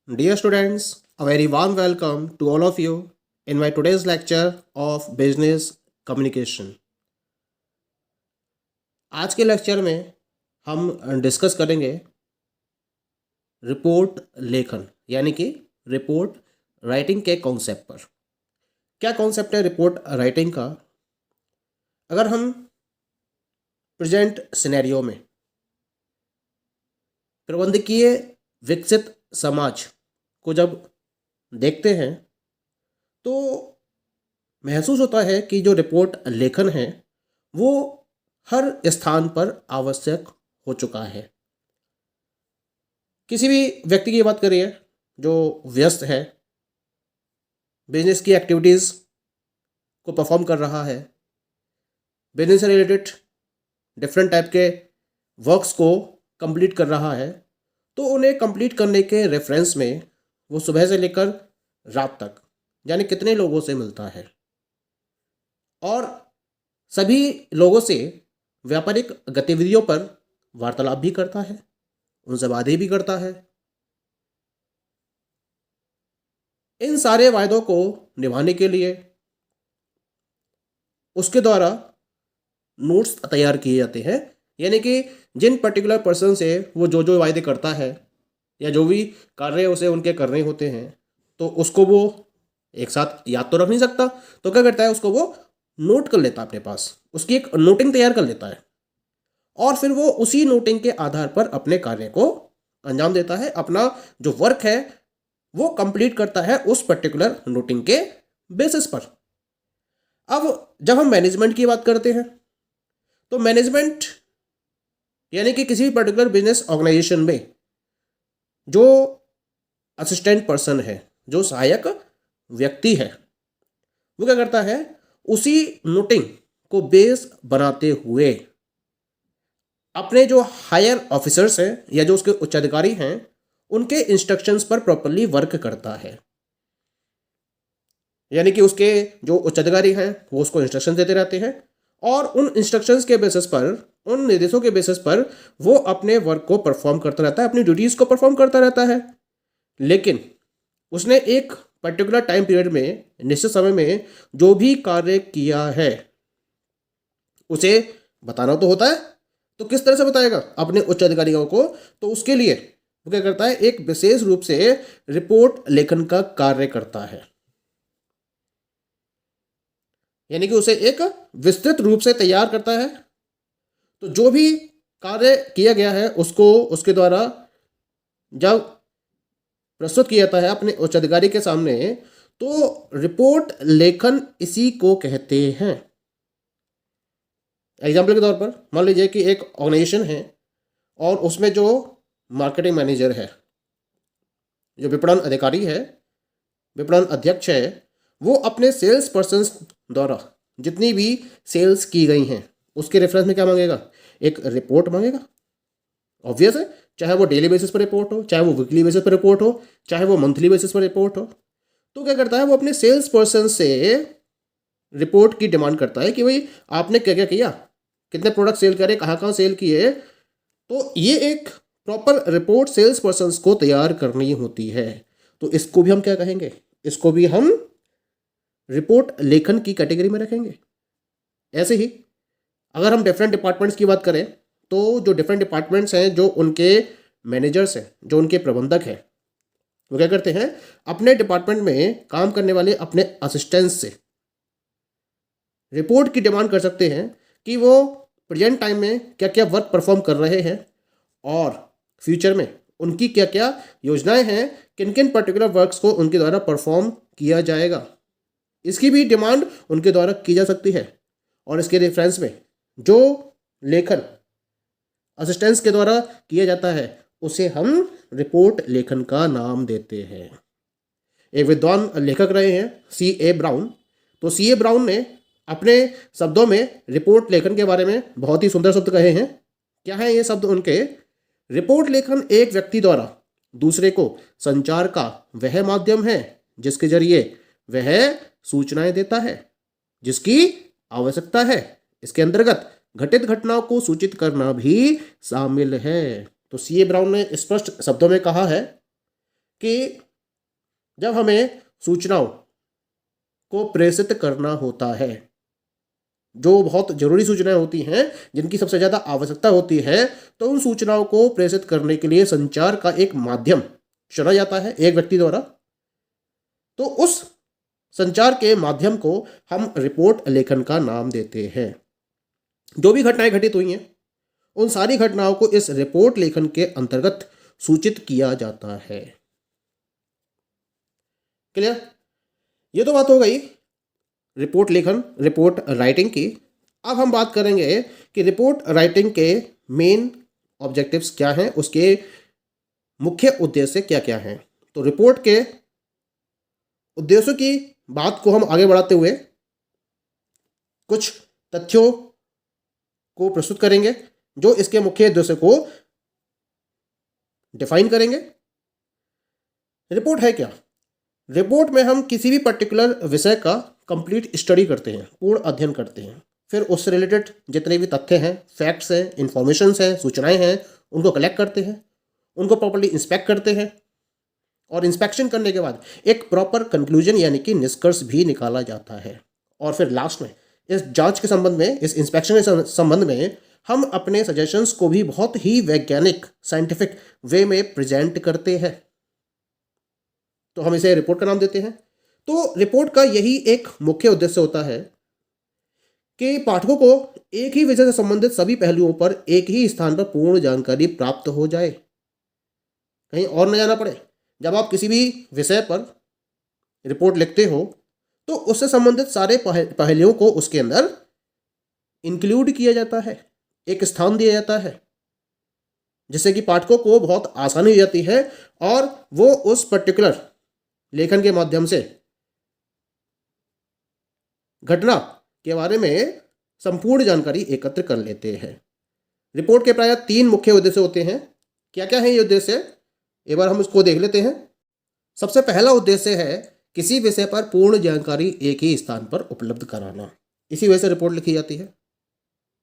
Dear students, a very warm welcome to all of you in my today's lecture of business communication. आज के lecture में हम discuss करेंगे report लेखन यानी कि रिपोर्ट राइटिंग के कॉन्सेप्ट पर। क्या कॉन्सेप्ट है रिपोर्ट राइटिंग का? अगर हम प्रेजेंट सिनेरियो में प्रबंधकीय विकसित समाज को जब देखते हैं तो महसूस होता है कि जो रिपोर्ट लेखन है वो हर स्थान पर आवश्यक हो चुका है। किसी भी व्यक्ति की बात करिए जो व्यस्त है, बिजनेस की एक्टिविटीज़ को परफॉर्म कर रहा है, बिजनेस से रिलेटेड डिफरेंट टाइप के वर्क्स को कंप्लीट कर रहा है, तो उन्हें कंप्लीट करने के रेफरेंस में वो सुबह से लेकर रात तक यानी कितने लोगों से मिलता है और सभी लोगों से व्यापारिक गतिविधियों पर वार्तालाप भी करता है, उनसे वादे भी करता है। इन सारे वायदों को निभाने के लिए उसके द्वारा नोट्स तैयार किए जाते हैं, यानी कि जिन पर्टिकुलर पर्सन से वो जो वायदे करता है या जो भी कार्य उसे उनके करने होते हैं तो उसको वो एक साथ याद तो रख नहीं सकता, तो क्या करता है उसको वो नोट कर लेता है अपने पास, उसकी एक नोटिंग तैयार कर लेता है और फिर वो उसी नोटिंग के आधार पर अपने कार्य को अंजाम देता है। अपना जो वर्क है वो कंप्लीट करता है उस पर्टिकुलर नोटिंग के बेसिस पर। अब जब हम मैनेजमेंट की बात करते हैं तो मैनेजमेंट यानी कि किसी भी पर्टिकुलर बिजनेस ऑर्गेनाइजेशन में जो असिस्टेंट पर्सन है, जो सहायक व्यक्ति है, वो क्या करता है उसी नोटिंग को बेस बनाते हुए अपने जो हायर ऑफिसर्स हैं या जो उसके उच्च अधिकारी हैं उनके इंस्ट्रक्शंस पर प्रॉपरली वर्क करता है। यानी कि उसके जो उच्च अधिकारी हैं वो उसको इंस्ट्रक्शन देते रहते हैं और उन इंस्ट्रक्शंस के बेसिस पर, उन निर्देशों के बेसिस पर वो अपने वर्क को परफॉर्म करता रहता है, अपनी ड्यूटीज़ को परफॉर्म करता रहता है। लेकिन उसने एक पर्टिकुलर टाइम पीरियड में, निश्चित समय में जो भी कार्य किया है उसे बताना तो होता है। तो किस तरह से बताएगा अपने उच्च अधिकारियों को? तो उसके लिए वो क्या करता है, एक विशेष रूप से रिपोर्ट लेखन का कार्य करता है, यानी कि उसे एक विस्तृत रूप से तैयार करता है। तो जो भी कार्य किया गया है उसको उसके द्वारा जब प्रस्तुत किया जाता है अपने उच्च अधिकारी के सामने तो रिपोर्ट लेखन इसी को कहते हैं। एग्जाम्पल के तौर पर मान लीजिए कि एक ऑर्गेनाइजेशन है और उसमें जो मार्केटिंग मैनेजर है, जो विपणन अधिकारी है, विपणन अध्यक्ष है, वो अपने सेल्स पर्सन द्वारा जितनी भी सेल्स की गई हैं उसके रेफरेंस में क्या मांगेगा? एक रिपोर्ट मांगेगा। ऑब्वियस है, चाहे वो डेली बेसिस पर रिपोर्ट हो, चाहे वो वीकली बेसिस पर रिपोर्ट हो, चाहे वो मंथली बेसिस पर रिपोर्ट हो। तो क्या करता है वो अपने सेल्स पर्सन से रिपोर्ट की डिमांड करता है कि भाई आपने क्या क्या किया, कितने प्रोडक्ट सेल करे, कहाँ कहाँ सेल किए। तो ये एक प्रॉपर रिपोर्ट सेल्स पर्सन को तैयार करनी होती है। तो इसको भी हम क्या कहेंगे? इसको भी हम रिपोर्ट लेखन की कैटेगरी में रखेंगे। ऐसे ही अगर हम डिफरेंट डिपार्टमेंट्स की बात करें तो जो डिफरेंट डिपार्टमेंट्स हैं, जो उनके मैनेजर्स हैं, जो उनके प्रबंधक हैं, वो क्या करते हैं अपने डिपार्टमेंट में काम करने वाले अपने असिस्टेंट्स से रिपोर्ट की डिमांड कर सकते हैं कि वो प्रेजेंट टाइम में क्या क्या वर्क परफॉर्म कर रहे हैं और फ्यूचर में उनकी क्या क्या योजनाएं हैं, किन किन पर्टिकुलर वर्क्स को उनके द्वारा परफॉर्म किया जाएगा। इसकी भी डिमांड उनके द्वारा की जा सकती है और इसके रेफरेंस में जो लेखन असिस्टेंस के द्वारा किया जाता है उसे हम रिपोर्ट लेखन का नाम देते हैं। एक विद्वान लेखक रहे हैं C.A. ब्राउन। तो C.A. ब्राउन ने अपने शब्दों में रिपोर्ट लेखन के बारे में बहुत ही सुंदर शब्द कहे हैं। क्या है ये शब्द उनके? रिपोर्ट लेखन एक व्यक्ति द्वारा दूसरे को संचार का वह माध्यम है जिसके जरिए वह सूचनाएं देता है जिसकी आवश्यकता है। इसके अंतर्गत घटित घटनाओं को सूचित करना भी शामिल है। तो C.A. ब्राउन ने स्पष्ट शब्दों में कहा है कि जब हमें सूचनाओं को प्रेषित करना होता है, जो बहुत जरूरी सूचनाएं होती हैं, जिनकी सबसे ज़्यादा आवश्यकता होती है, तो उन सूचनाओं को प्रेषित करने के लिए संचार का एक माध्यम चुना जाता है एक व्यक्ति द्वारा। तो उस संचार के माध्यम को हम रिपोर्ट लेखन का नाम देते हैं। जो भी घटनाएं घटित हुई हैं, उन सारी घटनाओं को इस रिपोर्ट लेखन के अंतर्गत सूचित किया जाता है। क्लियर? ये तो बात हो गई रिपोर्ट लेखन, रिपोर्ट राइटिंग की। अब हम बात करेंगे कि रिपोर्ट राइटिंग के मेन ऑब्जेक्टिव्स क्या हैं, उसके मुख्य उद्देश्य क्या क्या हैं। तो रिपोर्ट के उद्देश्यों की बात को हम आगे बढ़ाते हुए कुछ तथ्यों को प्रस्तुत करेंगे जो इसके मुख्य उद्देश्य को डिफाइन करेंगे। रिपोर्ट है क्या? रिपोर्ट में हम किसी भी पर्टिकुलर विषय का कंप्लीट स्टडी करते हैं, पूर्ण अध्ययन करते हैं, फिर उससे रिलेटेड जितने भी तथ्य हैं, फैक्ट्स हैं, इंफॉर्मेशंस हैं, सूचनाएं हैं, उनको कलेक्ट करते हैं, उनको प्रॉपर्ली इंस्पेक्ट करते हैं, और इंस्पेक्शन करने के बाद एक प्रॉपर कंक्लूजन यानी कि निष्कर्ष भी निकाला जाता है। और फिर लास्ट में इस जांच के संबंध में, इस इंस्पेक्शन के संबंध में हम अपने सजेशंस को भी बहुत ही वैज्ञानिक साइंटिफिक वे में प्रेजेंट करते हैं। तो हम इसे रिपोर्ट का नाम देते हैं। तो रिपोर्ट का यही एक मुख्य उद्देश्य होता है कि पाठकों को एक ही विषय से संबंधित सभी पहलुओं पर एक ही स्थान पर पूर्ण जानकारी प्राप्त हो जाए, कहीं और न जाना पड़े। जब आप किसी भी विषय पर रिपोर्ट लिखते हो तो उससे संबंधित सारे पहलुओं को उसके अंदर इंक्लूड किया जाता है, एक स्थान दिया जाता है, जिससे कि पाठकों को बहुत आसानी हो जाती है और वो उस पर्टिकुलर लेखन के माध्यम से घटना के बारे में संपूर्ण जानकारी एकत्र कर लेते हैं। रिपोर्ट के प्रायः 3 मुख्य उद्देश्य होते हैं। क्या क्या है ये उद्देश्य? एक बार हम इसको देख लेते हैं। सबसे पहला उद्देश्य है किसी विषय पर पूर्ण जानकारी एक ही स्थान पर उपलब्ध कराना। इसी वजह से रिपोर्ट लिखी जाती है।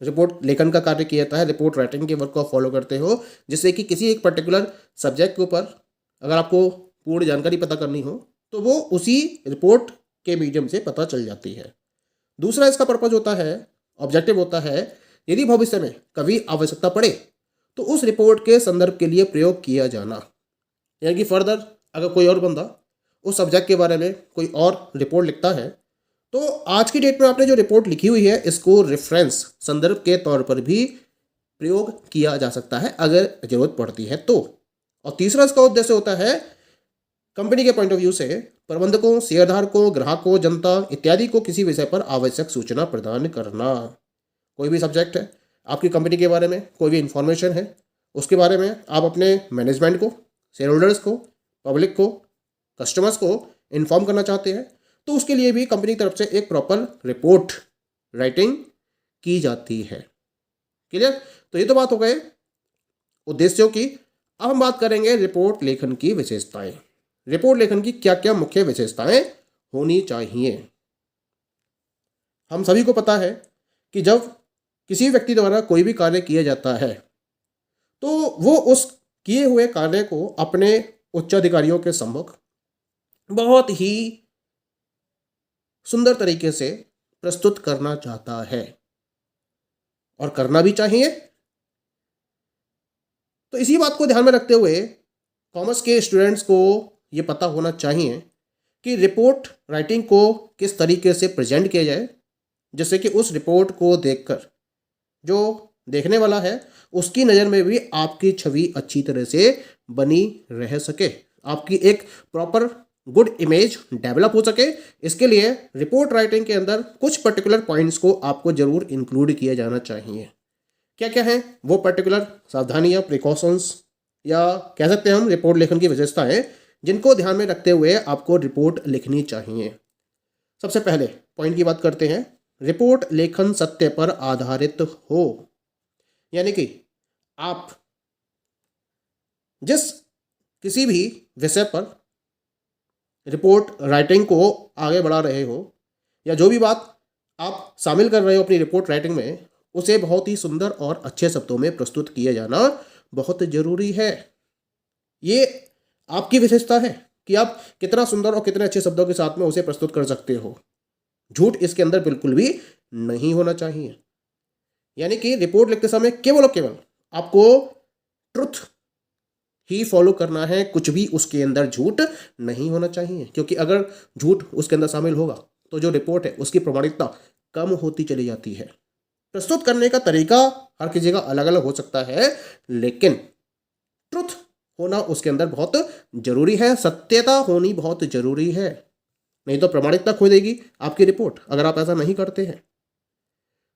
रिपोर्ट लेखन का कार्य किया जाता है, रिपोर्ट राइटिंग के वर्क को फॉलो करते हो, जिससे कि किसी एक पर्टिकुलर सब्जेक्ट के ऊपर अगर आपको पूर्ण जानकारी पता करनी हो तो वो उसी रिपोर्ट के मीडियम से पता चल जाती है। दूसरा इसका पर्पज होता है, ऑब्जेक्टिव होता है, यदि भविष्य में कभी आवश्यकता पड़े तो उस रिपोर्ट के संदर्भ के लिए प्रयोग किया जाना। यानी कि फर्दर अगर कोई और बंदा उस सब्जेक्ट के बारे में कोई और रिपोर्ट लिखता है तो आज की डेट में आपने जो रिपोर्ट लिखी हुई है इसको रेफरेंस, संदर्भ के तौर पर भी प्रयोग किया जा सकता है अगर जरूरत पड़ती है तो। और तीसरा इसका उद्देश्य होता है कंपनी के पॉइंट ऑफ व्यू से प्रबंधकों, शेयरधारकों, ग्राहकों, जनता इत्यादि को किसी विषय पर आवश्यक सूचना प्रदान करना। कोई भी सब्जेक्ट है, आपकी कंपनी के बारे में कोई भी इंफॉर्मेशन है, उसके बारे में आप अपने मैनेजमेंट को, शेयर होल्डर्स को, पब्लिक को, कस्टमर्स को इन्फॉर्म करना चाहते हैं तो उसके लिए भी कंपनी की तरफ से एक प्रॉपर रिपोर्ट राइटिंग की जाती है। क्लियर? तो ये तो बात हो गए उद्देश्यों की। अब हम बात करेंगे रिपोर्ट लेखन की विशेषताएं। रिपोर्ट लेखन की क्या क्या मुख्य विशेषताएं होनी चाहिए? हम सभी को पता है कि जब किसी व्यक्ति द्वारा कोई भी कार्य किया जाता है तो वो उस किए हुए कार्य को अपने उच्चाधिकारियों के सम्मुख बहुत ही सुंदर तरीके से प्रस्तुत करना चाहता है और करना भी चाहिए। तो इसी बात को ध्यान में रखते हुए कॉमर्स के स्टूडेंट्स को ये पता होना चाहिए कि रिपोर्ट राइटिंग को किस तरीके से प्रेजेंट किया जाए, जिससे कि उस रिपोर्ट को देखकर जो देखने वाला है उसकी नज़र में भी आपकी छवि अच्छी तरह से बनी रह सके, आपकी एक प्रॉपर गुड इमेज डेवलप हो सके। इसके लिए रिपोर्ट राइटिंग के अंदर कुछ पर्टिकुलर पॉइंट्स को आपको जरूर इंक्लूड किया जाना चाहिए। क्या क्या है वो पर्टिकुलर सावधानियाँ, प्रिकॉशंस, या कह सकते हैं हम रिपोर्ट लेखन की विशेषताएं, जिनको ध्यान में रखते हुए आपको रिपोर्ट लिखनी चाहिए। सबसे पहले पॉइंट की बात करते हैं, रिपोर्ट लेखन सत्य पर आधारित हो। यानी कि आप जिस किसी भी विषय पर रिपोर्ट राइटिंग को आगे बढ़ा रहे हो या जो भी बात आप शामिल कर रहे हो अपनी रिपोर्ट राइटिंग में, उसे बहुत ही सुंदर और अच्छे शब्दों में प्रस्तुत किया जाना बहुत ज़रूरी है। ये आपकी विशेषता है कि आप कितना सुंदर और कितने अच्छे शब्दों के साथ में उसे प्रस्तुत कर सकते हो। झूठ इसके अंदर बिल्कुल भी नहीं होना चाहिए। यानी कि रिपोर्ट लिखते समय केवल और केवल आपको ट्रुथ ही फॉलो करना है, कुछ भी उसके अंदर झूठ नहीं होना चाहिए, क्योंकि अगर झूठ उसके अंदर शामिल होगा तो जो रिपोर्ट है उसकी प्रामाणिकता कम होती चली जाती है। प्रस्तुत करने का तरीका हर किसी का अलग अलग हो सकता है, लेकिन ट्रुथ होना उसके अंदर बहुत जरूरी है, सत्यता होनी बहुत जरूरी है, नहीं तो प्रामाणिकता खो देगी आपकी रिपोर्ट अगर आप ऐसा नहीं करते हैं।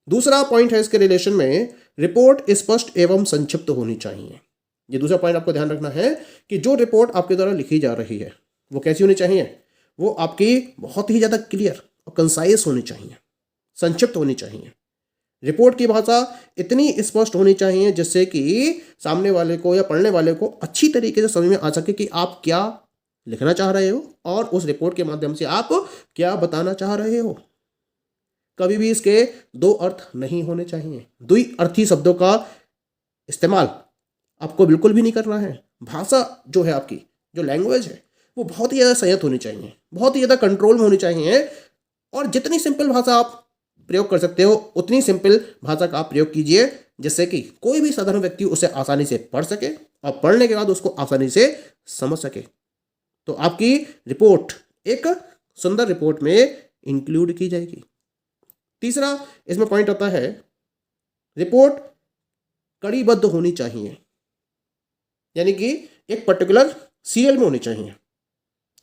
दूसरा पॉइंट है इसके रिलेशन में, रिपोर्ट स्पष्ट एवं संक्षिप्त होनी चाहिए। ये दूसरा पॉइंट आपको ध्यान रखना है कि जो रिपोर्ट आपके द्वारा लिखी जा रही है वो कैसी होनी चाहिए, वो आपकी बहुत ही ज़्यादा क्लियर और कंसाइज होनी चाहिए, संक्षिप्त होनी चाहिए। रिपोर्ट की भाषा इतनी स्पष्ट होनी चाहिए जिससे कि सामने वाले को या पढ़ने वाले को अच्छी तरीके से समझ में आ सके कि आप क्या लिखना चाह रहे हो और उस रिपोर्ट के माध्यम से आप क्या बताना चाह रहे हो। कभी भी इसके दो अर्थ नहीं होने चाहिए, द्विअर्थी शब्दों का इस्तेमाल आपको बिल्कुल भी नहीं करना है। भाषा जो है आपकी, जो लैंग्वेज है, वो बहुत ही ज़्यादा संयत होनी चाहिए, बहुत ही ज़्यादा कंट्रोल में होनी चाहिए, और जितनी सिंपल भाषा आप प्रयोग कर सकते हो उतनी सिंपल भाषा का आप प्रयोग कीजिए, जिससे कि कोई भी साधारण व्यक्ति उसे आसानी से पढ़ सके और पढ़ने के बाद उसको आसानी से समझ सके। तो आपकी रिपोर्ट एक सुंदर रिपोर्ट में इंक्लूड की जाएगी। तीसरा इसमें पॉइंट आता है, रिपोर्ट कड़ीबद्ध होनी चाहिए, यानी कि एक पर्टिकुलर सीरियल में होनी चाहिए।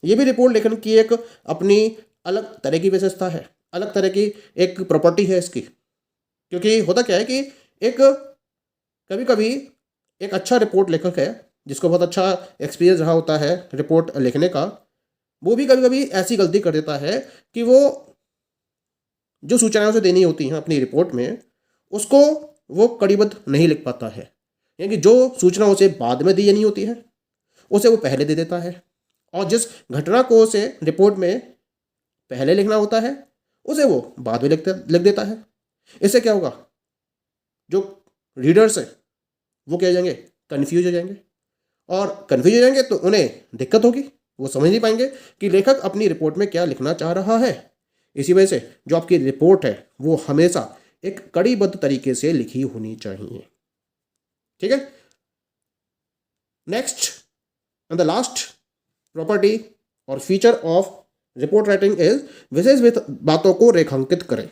ये भी रिपोर्ट लेखन की एक अपनी अलग तरह की विशेषता है, अलग तरह की एक प्रॉपर्टी है इसकी। क्योंकि होता क्या है कि एक कभी कभी एक अच्छा रिपोर्ट लेखक है जिसको बहुत अच्छा एक्सपीरियंस रहा होता है रिपोर्ट लिखने का, वो भी कभी कभी ऐसी गलती कर देता है कि वो जो सूचनाएं उसे देनी होती हैं अपनी रिपोर्ट में, उसको वो कड़ीबद्ध नहीं लिख पाता है। यानी कि जो सूचना उसे बाद में दी जानी होती है उसे वो पहले दे देता है, और जिस घटना को उसे रिपोर्ट में पहले लिखना होता है उसे वो बाद में लिख देता है। इससे क्या होगा, जो रीडर्स हैं वो क्या हो जाएंगे, कन्फ्यूज हो जाएंगे, और कन्फ्यूज हो जाएंगे तो उन्हें दिक्कत होगी, वो समझ नहीं पाएंगे कि लेखक अपनी रिपोर्ट में क्या लिखना चाह रहा है। इसी वजह से जो आपकी रिपोर्ट है वो हमेशा एक कड़ीबद्ध तरीके से लिखी होनी चाहिए। ठीक है। Next and the last property और feature of report writing is विशेष बातों को रेखांकित करें।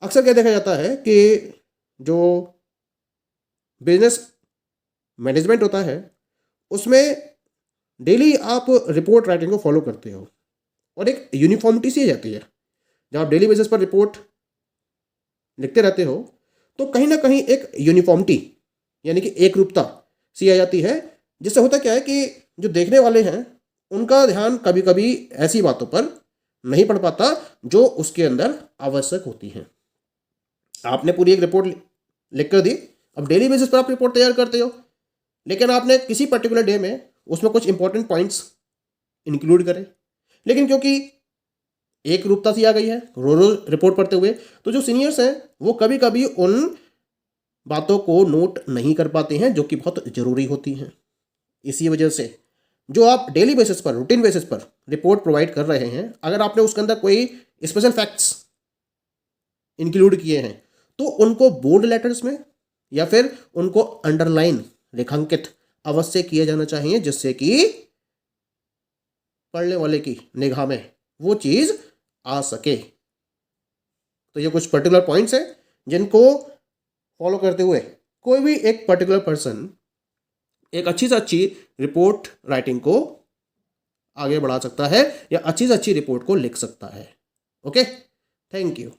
अक्सर क्या देखा जाता है कि जो बिजनेस मैनेजमेंट होता है उसमें डेली आप रिपोर्ट राइटिंग को फॉलो करते हो और एक यूनिफॉर्मिटी सी आ जाती है। जब आप डेली बेसिस पर रिपोर्ट लिखते रहते हो तो कहीं ना कहीं एक यूनिफॉर्मिटी यानी कि एक रूपता सी आ जाती है, जिससे होता क्या है कि जो देखने वाले हैं उनका ध्यान कभी कभी ऐसी बातों पर नहीं पड़ पाता जो उसके अंदर आवश्यक होती हैं। आपने पूरी एक रिपोर्ट लिख कर दी, अब डेली बेसिस पर आप रिपोर्ट तैयार करते हो, लेकिन आपने किसी पर्टिकुलर डे में उसमें कुछ इंपॉर्टेंट पॉइंट्स इंक्लूड करें, लेकिन क्योंकि एक रूपता सी आ गई है रोज रोज रिपोर्ट पढ़ते हुए, तो जो सीनियर्स हैं वो कभी कभी उन बातों को नोट नहीं कर पाते हैं जो कि बहुत ज़रूरी होती हैं। इसी वजह से जो आप डेली बेसिस पर, रूटीन बेसिस पर रिपोर्ट प्रोवाइड कर रहे हैं, अगर आपने उसके अंदर कोई स्पेशल फैक्ट्स इंक्लूड किए हैं तो उनको बोल्ड लेटर्स में या फिर उनको अंडरलाइन रेखांकित अवश्य किया जाना चाहिए, जिससे कि पढ़ने वाले की निगाह में वो चीज़ आ सके। तो ये कुछ पर्टिकुलर पॉइंट्स हैं जिनको फॉलो करते हुए कोई भी एक पर्टिकुलर पर्सन एक अच्छी से अच्छी रिपोर्ट राइटिंग को आगे बढ़ा सकता है या अच्छी से अच्छी रिपोर्ट को लिख सकता है। Okay, thank you.